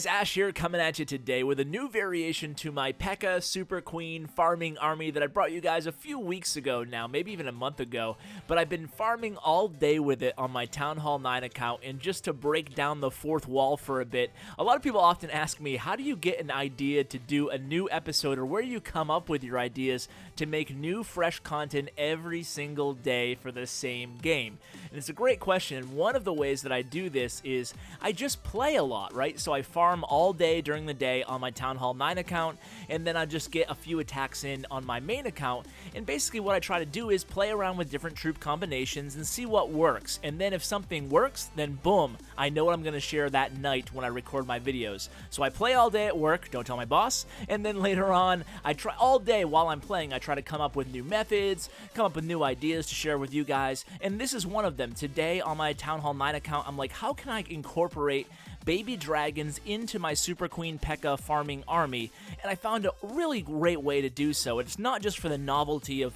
guys, Ash here coming at you today with a new variation to my Pekka Super Queen farming army that I brought you guys a few weeks ago now, maybe even a month ago, but I've been farming all day with it on my Town Hall 9 account, and just to break down the fourth wall for a bit, a lot of people often ask me, how do you get an idea to do a new episode, or where do you come up with your ideas to make new fresh content every single day for the same game? And it's a great question, and one of the ways that I do this is I just play a lot, right? So I farm all day during the day on my Town Hall 9 account, and then I just get a few attacks in on my main account, and basically what I try to do is play around with different troop combinations and see what works, and then if something works, then boom, I know what I'm going to share that night when I record my videos. So I play all day at work, don't tell my boss, and then later on, I try all day while I'm playing, I try to come up with new methods, come up with new ideas to share with you guys, and this is one of them. Today on my Town Hall 9 account, I'm like, how can I incorporate baby dragons into my Super Queen Pekka farming army? And I found a really great way to do so. It's not just for the novelty of,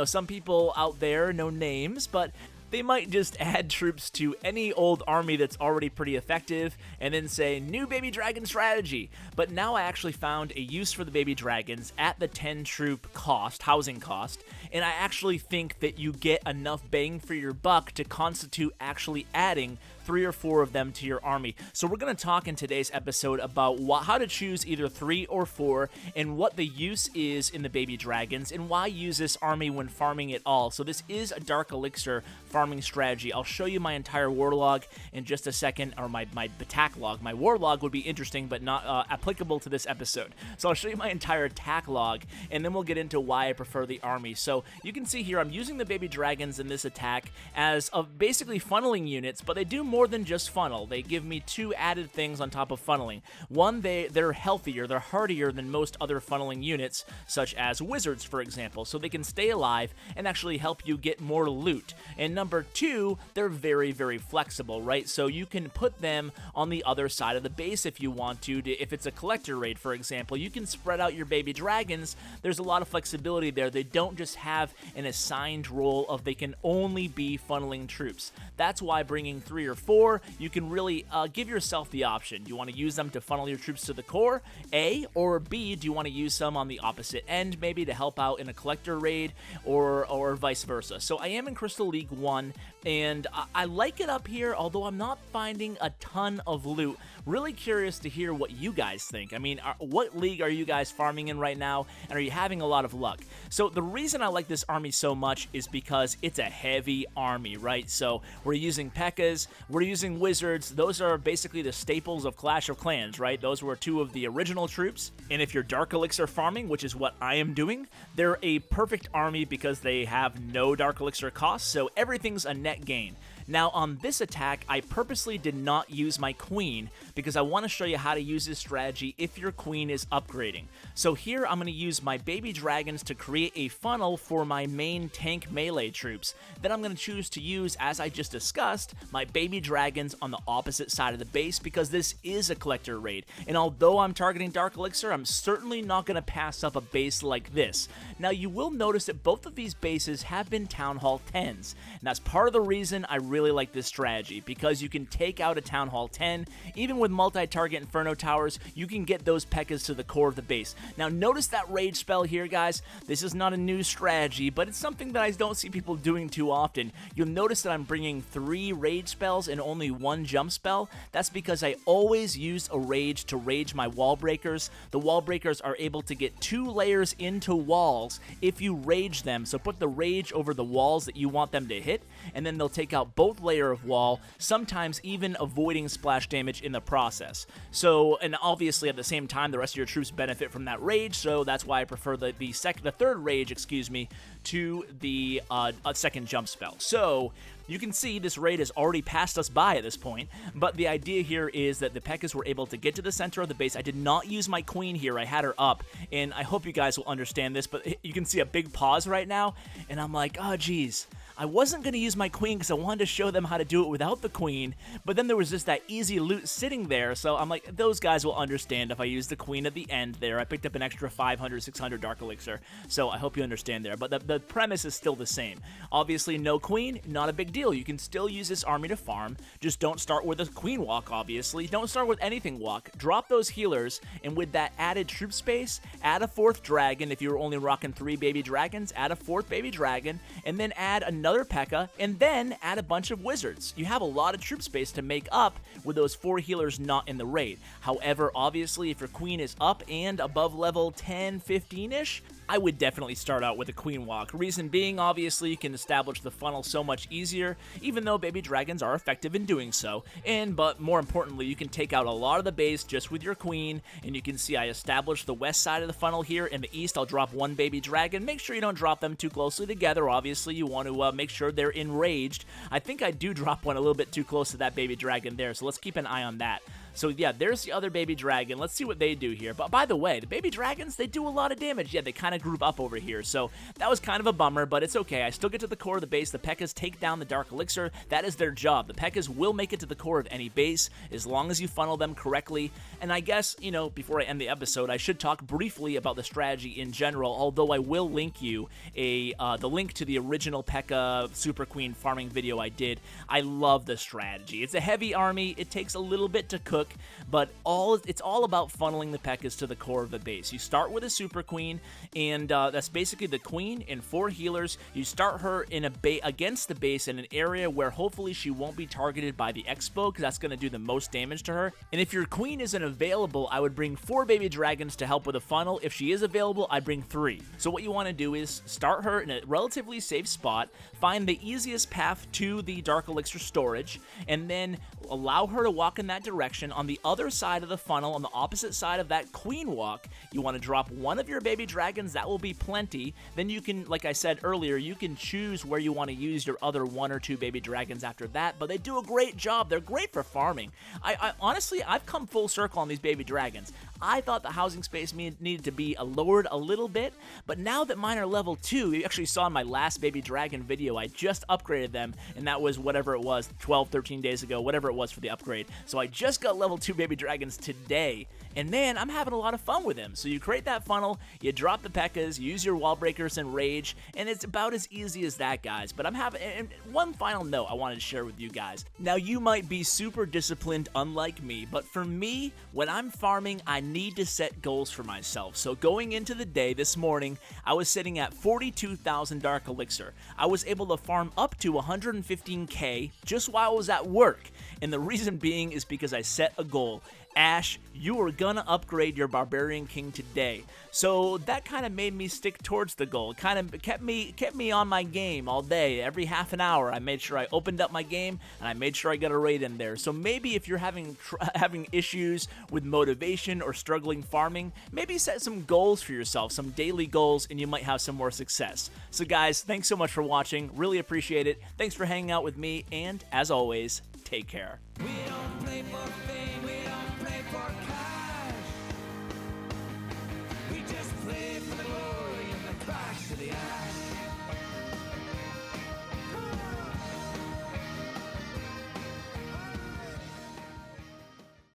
some people out there, no names, but they might just add troops to any old army that's already pretty effective and then say, new baby dragon strategy. But now I actually found a use for the baby dragons at the 10 troop cost, housing cost, and I actually think that you get enough bang for your buck to constitute actually adding 3 or 4 of them to your army. So we're going to talk in today's episode about how to choose either 3 or 4 and what the use is in the baby dragons and why use this army when farming at all. So this is a Dark Elixir farming strategy. I'll show you my entire war log in just a second, or my attack log. My war log would be interesting but not applicable to this episode. So I'll show you my entire attack log, and then we'll get into why I prefer the army. So you can see here I'm using the baby dragons in this attack as basically funneling units, but they do more than just funnel. They give me 2 added things on top of funneling. One, they're healthier, they're hardier than most other funneling units, such as wizards, for example, so they can stay alive and actually help you get more loot. And number 2, they're very, very flexible, right? So you can put them on the other side of the base if you want to. If it's a collector raid, for example, you can spread out your baby dragons. There's a lot of flexibility there. They don't just have an assigned role of they can only be funneling troops. That's why bringing 3 or 4, you can really give yourself the option. Do you want to use them to funnel your troops to the core, A, or B, do you want to use some on the opposite end, maybe to help out in a collector raid, or vice versa. So I am in Crystal League 1, and I like it up here, although I'm not finding a ton of loot. Really curious to hear what you guys think. I mean, what league are you guys farming in right now, and are you having a lot of luck? So the reason I like this army so much is because it's a heavy army, right? So we're using Pekkas, we're using wizards. Those are basically the staples of Clash of Clans, right? Those were 2 of the original troops, and if you're Dark Elixir farming, which is what I am doing, they're a perfect army because they have no Dark Elixir cost, so everything's a net gain. Now on this attack, I purposely did not use my queen because I want to show you how to use this strategy if your queen is upgrading. So here I'm going to use my baby dragons to create a funnel for my main tank melee troops. Then I'm going to choose to use, as I just discussed, my baby dragons on the opposite side of the base because this is a collector raid. And although I'm targeting Dark Elixir, I'm certainly not going to pass up a base like this. Now you will notice that both of these bases have been Town Hall 10s, and that's part of the reason I really like this strategy, because you can take out a Town Hall 10, even with multi-target Inferno Towers, you can get those Pekkas to the core of the base. Now notice that rage spell here, guys. This is not a new strategy, but it's something that I don't see people doing too often. You'll notice that I'm bringing 3 rage spells and only 1 jump spell. That's because I always use a rage to rage my wall breakers. The wall breakers are able to get 2 layers into walls if you rage them, so put the rage over the walls that you want them to hit, and then they'll take out both layer of wall, sometimes even avoiding splash damage in the process. So, and obviously at the same time, the rest of your troops benefit from that rage, so that's why I prefer the third rage, to the second jump spell. So you can see this raid has already passed us by at this point, but the idea here is that the Pekkas were able to get to the center of the base. I did not use my queen here. I had her up, and I hope you guys will understand this, but you can see a big pause right now, and I'm like, oh geez, I wasn't going to use my queen because I wanted to show them how to do it without the queen, but then there was just that easy loot sitting there, so I'm like, those guys will understand if I use the queen at the end there. I picked up an extra 500, 600 Dark Elixir, so I hope you understand there, but the premise is still the same. Obviously, no queen, not a big deal. You can still use this army to farm, just don't start with a queen walk, obviously. Don't start with anything walk. Drop those healers, and with that added troop space, add a 4th dragon. If you were only rocking 3 baby dragons, add a 4th baby dragon, and then add another Pekka, and then add a bunch of wizards. You have a lot of troop space to make up with those 4 healers not in the raid. However, obviously, if your queen is up and above level 10, 15-ish, I would definitely start out with a queen walk. Reason being, obviously, you can establish the funnel so much easier, even though baby dragons are effective in doing so. But more importantly, you can take out a lot of the base just with your queen, and you can see I established the west side of the funnel here. In the east, I'll drop 1 baby dragon. Make sure you don't drop them too closely together. Obviously, you want to make sure they're enraged. I think I do drop one a little bit too close to that baby dragon there, so let's keep an eye on that. So yeah, there's the other baby dragon. Let's see what they do here. But by the way, the baby dragons, they do a lot of damage. Yeah, they kind of group up over here. So that was kind of a bummer, but it's okay. I still get to the core of the base. The Pekkas take down the Dark Elixir. That is their job. The Pekkas will make it to the core of any base as long as you funnel them correctly. And I guess, you know, before I end the episode, I should talk briefly about the strategy in general, although I will link you the link to the original Pekka Super Queen farming video I did. I love the strategy. It's a heavy army. It takes a little bit to cook, but it's all about funneling the Pekkas to the core of the base. You start with a Super Queen, and that's basically the queen and 4 healers. You start her in against the base in an area where hopefully she won't be targeted by the Expo, because that's going to do the most damage to her. And if your queen isn't available, I would bring 4 baby dragons to help with a funnel. If she is available, I'd bring 3. So what you want to do is start her in a relatively safe spot, find the easiest path to the Dark Elixir storage, and then allow her to walk in that direction. On the other side of the funnel, on the opposite side of that queen walk, you want to drop 1 of your baby dragons. That will be plenty. Then you can, like I said earlier, you can choose where you want to use your other 1 or 2 baby dragons after that, but they do a great job. They're great for farming. I honestly, I've come full circle on these baby dragons. I thought the housing space needed to be lowered a little bit, but now that mine are level 2, you actually saw in my last baby dragon video, I just upgraded them, and that was whatever it was, 12, 13 days ago, whatever it was for the upgrade. So I just got level 2 baby dragons today, and man, I'm having a lot of fun with them. So you create that funnel, you drop the Pekkas, use your wall breakers and rage, and it's about as easy as that, guys. But I'm having, and one final note I wanted to share with you guys. Now, you might be super disciplined unlike me, but for me, when I'm farming, I need to set goals for myself. So going into the day this morning, I was sitting at 42,000 Dark Elixir. I was able to farm up to 115k just while I was at work. And the reason being is because I set a goal. Ash, you are gonna upgrade your Barbarian King today. So that kind of made me stick towards the goal. It kind of kept me on my game all day. Every half an hour, I made sure I opened up my game, and I made sure I got a raid in there. So maybe if you're having issues with motivation or struggling farming, maybe set some goals for yourself, some daily goals, and you might have some more success. So guys, thanks so much for watching. Really appreciate it. Thanks for hanging out with me, and as always, take care. We don't play for fame, we don't play for cash.